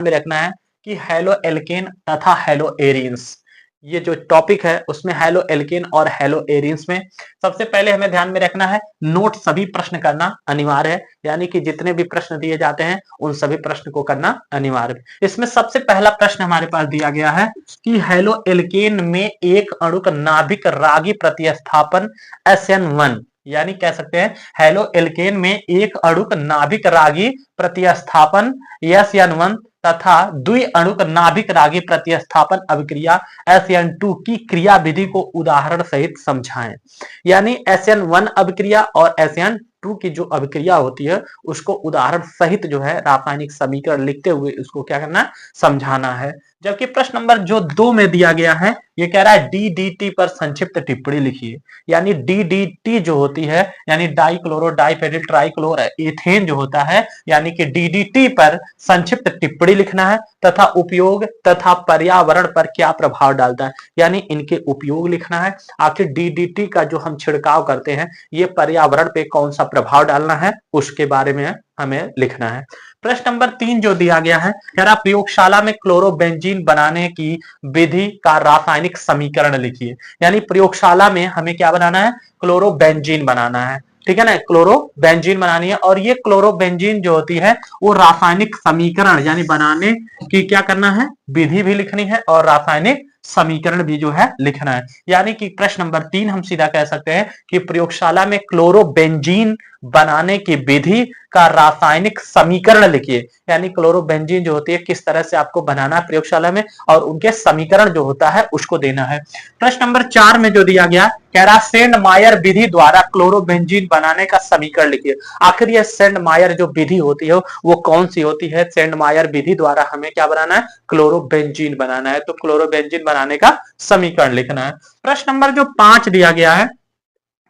में रखना है कि हेलो एल्केन तथा हेलो एरियंस, ये जो टॉपिक है उसमें हेलो एल्केन और हेलो एरियंस में सबसे पहले हमें ध्यान में रखना है नोट सभी प्रश्न करना अनिवार्य है, यानी कि जितने भी प्रश्न दिए जाते हैं उन सभी प्रश्न को करना अनिवार्य है। इसमें सबसे पहला प्रश्न हमारे पास दिया गया है कि हेलो एल्केन में एक अणु का नाभिक रागी प्रतिस्थापन SN1, यानी कह सकते हैं हेलो एल्केन में एक अणु का नाभिक रागी प्रतिस्थापन SN1 तथा द्वि अणुक नाभिक रागी प्रतिस्थापन अभिक्रिया SN2 की क्रिया विधि को उदाहरण सहित समझाएं। यानी SN1 अभिक्रिया और SN2 की जो अभिक्रिया होती है उसको उदाहरण सहित जो है रासायनिक समीकरण लिखते हुए उसको क्या करना है, समझाना है। जबकि प्रश्न नंबर जो 2 में दिया गया है ये कह रहा है DDT पर संक्षिप्त टिप्पणी लिखिए। यानी DDT जो होती है यानी डाइक्लोरो डाइफेनिल ट्राइक्लोर एथेन जो होता है, यानी कि DDT पर संक्षिप्त टिप्पणी लिखना है तथा उपयोग तथा पर्यावरण पर क्या प्रभाव डालता है, यानी इनके उपयोग लिखना है। आखिर DDT का जो हम छिड़काव करते हैं ये पर्यावरण पे कौन सा प्रभाव डालना है उसके बारे में हमें लिखना है। प्रश्न नंबर 3 जो दिया गया है कह रहा प्रयोगशाला में क्लोरोबेंजीन बनाने की विधि का रासायनिक समीकरण लिखिए। यानी प्रयोगशाला में हमें क्या बनाना है, क्लोरोबेंजीन बनाना है, ठीक है ना, क्लोरोबेंजीन बनानी है। और ये क्लोरोबेंजीन जो होती है वो रासायनिक समीकरण यानी बनाने की क्या करना है, विधि भी लिखनी है और रासायनिक समीकरण भी जो है लिखना है। यानी कि प्रश्न नंबर 3 हम सीधा कह सकते हैं कि प्रयोगशाला में क्लोरोबेंजीन बनाने की विधि का रासायनिक समीकरण लिखिए। यानी क्लोरोबेंजीन जो होती है किस तरह से आपको बनाना है प्रयोगशाला में और उनके समीकरण जो होता है उसको देना है। प्रश्न नंबर 4 में जो दिया गया कह रहा सेंडमायर विधि द्वारा क्लोरोबेंजीन बनाने का समीकरण लिखिए। आखिर यह सेंडमायर जो विधि होती है वो कौन सी होती है, सेंडमायर विधि द्वारा हमें क्या बनाना है, क्लोरोबेंजीन बनाना है, तो क्लोरोबेंजीन बनाने का समीकरण लिखना है। प्रश्न नंबर जो 5 दिया गया है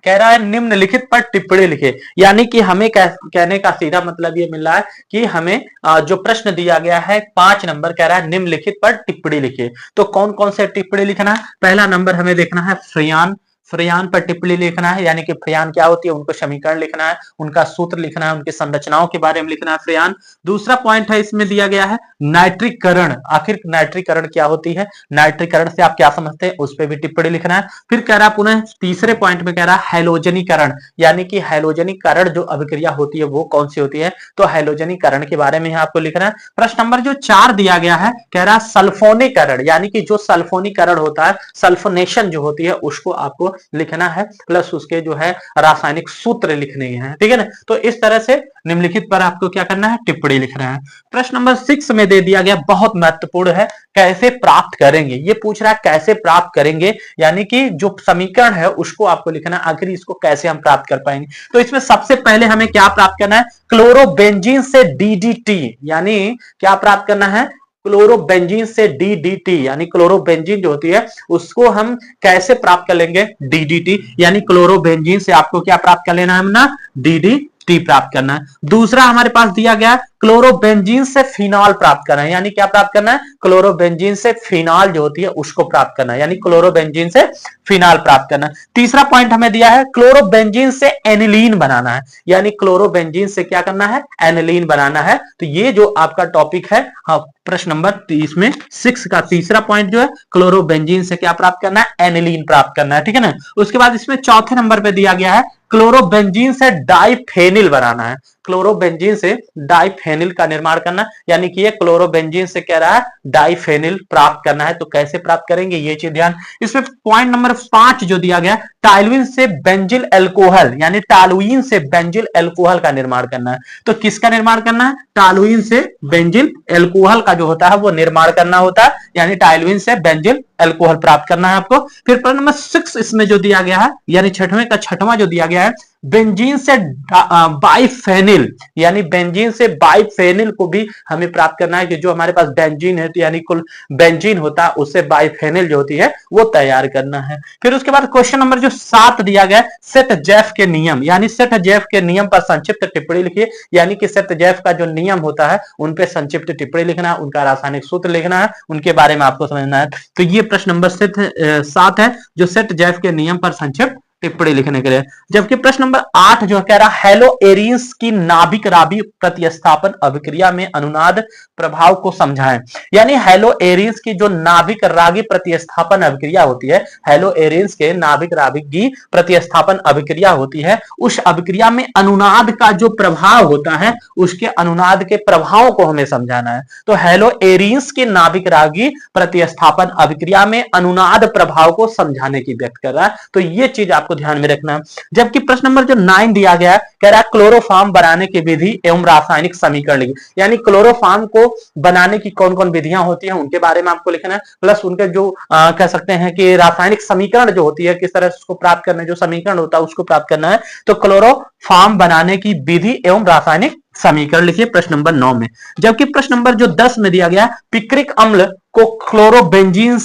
कह रहा है निम्नलिखित पर टिप्पणी लिखे। यानी कि हमें कहने का सीधा मतलब ये मिल रहा है कि हमें जो प्रश्न दिया गया है 5 नंबर कह रहा है निम्नलिखित पर टिप्पणी लिखे। तो कौन कौन से टिप्पणी लिखना है, पहला नंबर हमें देखना है फ्रियान, फ्रियान पर टिप्पणी लिखना है। यानी कि फ्रियान क्या होती है उनको समीकरण लिखना है, उनका सूत्र लिखना है, उनकी संरचनाओं के बारे में लिखना है फ्रियान। दूसरा पॉइंट है इसमें दिया गया है नाइट्रीकरण, आखिर नाइट्रीकरण क्या होती है, नाइट्रीकरण से आप क्या समझते हैं उस पर भी टिप्पणी लिखना है। फिर कह रहा पुनः तीसरे पॉइंट में कह रहा हैलोजनीकरण, यानी कि हैलोजनीकरण जो अभिक्रिया होती है वो कौन सी होती है, तो हैलोजनीकरण के बारे में आपको लिखना है। प्रश्न नंबर जो 4 दिया गया है कह रहा सल्फोनीकरण, यानी कि जो सल्फोनीकरण होता है सल्फोनेशन जो होती है उसको आपको लिखना है, प्लस उसके जो है रासायनिक सूत्र लिखने हैं, ठीक है ना। तो इस तरह से निम्नलिखित पर आपको क्या करना है, टिप्पणी लिखना है। प्रश्न नंबर 6 में दे दिया गया बहुत महत्वपूर्ण है, कैसे प्राप्त करेंगे, ये पूछ रहा है कैसे प्राप्त करेंगे, यानी कि जो समीकरण है उसको आपको लिखना है, आखिर इसको कैसे हम प्राप्त कर पाएंगे। तो इसमें सबसे पहले हमें क्या प्राप्त करना है, क्लोरोबेंजीन से DDT, यानी क्या प्राप्त करना है, क्लोरोबेंजीन से DDT, यानी क्लोरोबेंजीन जो होती है उसको हम कैसे प्राप्त कर लेंगे, DDT, यानी क्लोरोबेंजीन से आपको क्या प्राप्त कर लेना है ना, DDT प्राप्त करना है। दूसरा हमारे पास दिया गया क्लोरोबेंजीन से फिनॉल प्राप्त करना है, यानी क्या प्राप्त करना है, क्लोरोबेंजीन से फिनॉल जो होती है उसको प्राप्त करना है, यानी क्लोरोबेंजीन से फिनॉल प्राप्त करना है। तीसरा पॉइंट हमें दिया है क्लोरोबेंजीन से एनिलीन बनाना है, यानी क्लोरोबेंजीन से क्या करना है, एनिलीन बनाना है। तो ये जो आपका टॉपिक है हाँ, प्रश्न नंबर 30 में 6 का तीसरा पॉइंट जो है क्लोरोबेंजीन से क्या प्राप्त करना है, एनिलीन प्राप्त करना है, ठीक है ना। उसके बाद इसमें चौथे नंबर पे दिया गया है क्लोरोबेंजीन से डाइफेनिल बनाना है, क्लोरोबेंजीन से डाइफेनिल का निर्माण करना, यानी कि ये क्लोरोबेंजीन से कह रहा है डाइफेनिल प्राप्त करना है। तो कैसे प्राप्त करेंगे ये चीज ध्यान। इसमें पॉइंट नंबर 5 जो दिया गया टालुइन से बेंजिल एल्कोहल, यानी टालुइन से बेंजिल एल्कोहल का निर्माण करना है। तो किसका निर्माण करना है, टालुइन से बेंजिल एल्कोहल का जो होता है वो निर्माण करना होता है, यानी टालुइन से बेंजिल एल्कोहल प्राप्त करना है आपको। फिर पॉइंट नंबर 6 इसमें जो दिया गया है यानी छठवें का छठवां जो दिया गया है बेंजीन से बाइफेनिल, यानी बेंजीन से बाइफेनिल को भी हमें प्राप्त करना है कि जो हमारे पास बेंजीन है तो यानी कुल बेंजीन होता है उससे बाइफेनिल जो होती है वो तैयार करना है। फिर उसके बाद क्वेश्चन नंबर जो 7 दिया गया सेट-जेफ के नियम, यानी सेट-जेफ के नियम पर संक्षिप्त टिप्पणी लिखिए। यानी कि सेट-जेफ का जो नियम होता है उन पे संक्षिप्त टिप्पणी लिखना है, उनका रासायनिक सूत्र लिखना है, उनके बारे में आपको समझना है। तो ये प्रश्न नंबर 7 है जो सेट-जेफ के नियम पर संक्षिप्त टिप्पणी लिखने के लिए। जबकि प्रश्न नंबर 8 जो कह रहा हेलो एरिन्स की नाभिक राबी प्रतिस्थापन अभिक्रिया में अनुनाद प्रभाव को समझाएं। यानी हेलो एरिन्स की जो नाभिक रागी प्रतिस्थापन अभिक्रिया होती है, हेलो एरिन्स के नाभिक रागी की प्रतिस्थापन अभिक्रिया होती है, उस अभिक्रिया में अनुनाद का जो प्रभाव होता है, उसके अनुनाद के प्रभाव को हमें समझाना है। तो हेलो एरिन्स के नाभिक रागी प्रतिस्थापन अभिक्रिया में अनुनाद प्रभाव को समझाने की व्यक्त कर रहा है। तो ये चीज आपको ध्यान में रखना है। जबकि प्रश्न नंबर जो 9 दिया गया है, कह रहा है क्लोरोफॉर्म बनाने की विधि एवं रासायनिक समीकरण लिखिए। यानी क्लोरोफॉर्म को बनाने की कौन कौन विधियां होती हैं उनके बारे में आपको लिखना है, प्लस उनके जो कह सकते हैं कि रासायनिक समीकरण जो होती है, किस तरह उसको प्राप्त करना है, जो समीकरण होता है उसको प्राप्त करना है। तो क्लोरोफॉर्म बनाने की विधि एवं रासायनिक समीकरण लिखिए प्रश्न नंबर 9 में। जबकि प्रश्न नंबर जो 10 में दिया गया पिक्रिक अम्ल को क्लोरोबेंजीन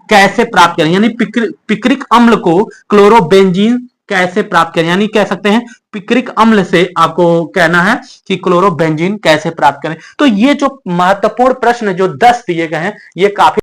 कैसे प्राप्त करें, यानी पिक्रिक अम्ल को क्लोरोबेंजीन कैसे प्राप्त करें, यानी कह सकते हैं पिक्रिक अम्ल से आपको कहना है कि क्लोरोबेंजीन कैसे प्राप्त करें। तो ये जो महत्वपूर्ण प्रश्न जो 10 दिए गए हैं, ये काफी